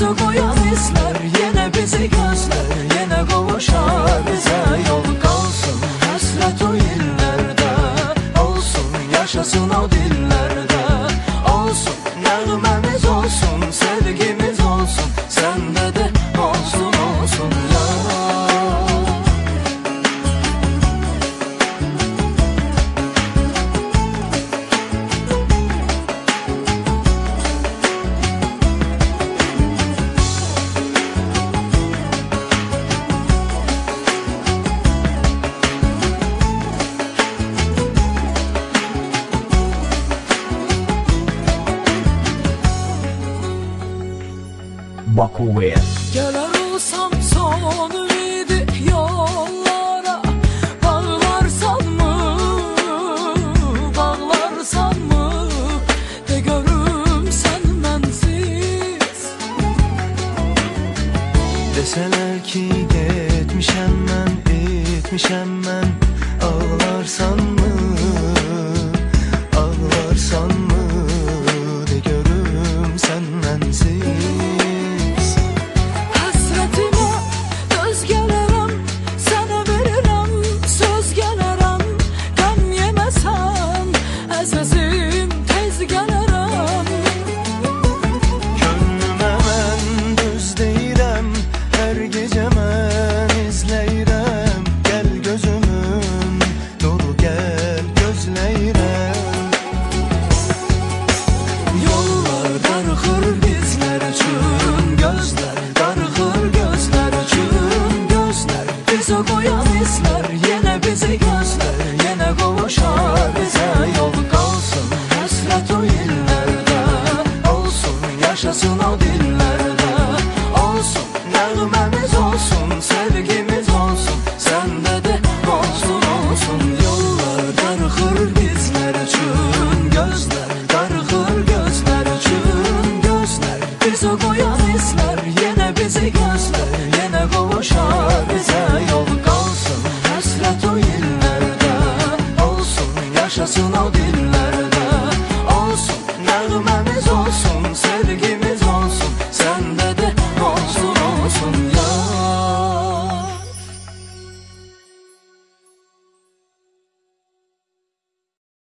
bizi koyan hisler yine bizi gözler, yine kavuşar bize yol. Kalsın hasret o illerde, olsun yaşasın o dillerde, olsun nağmemiz olsun, sevgimiz olsun, sende de olsun olsun ya. Bakuve. Gelir olsam son ümidi yollara, bağlarsan mı, bağlarsan mı, de görüm sen mensiz. Deseler ki gitmişem ben, etmişem ben, ağlarsan mı, ağlarsan mı, de görüm sen mensiz. Bizi koyan hisler yine bizi gözler, yine kavuşar bize yol. Kalsın hasret o illerde, olsun yaşasın o dillerde, olsun nağmemiz olsun, sevgimiz olsun, sende de olsun olsun. Yollar darıxır bizler üçün, gözler darıxır gözler üçün, gözler bizi koyan hisler yine bizi gözler, yine kavuşar bize yol.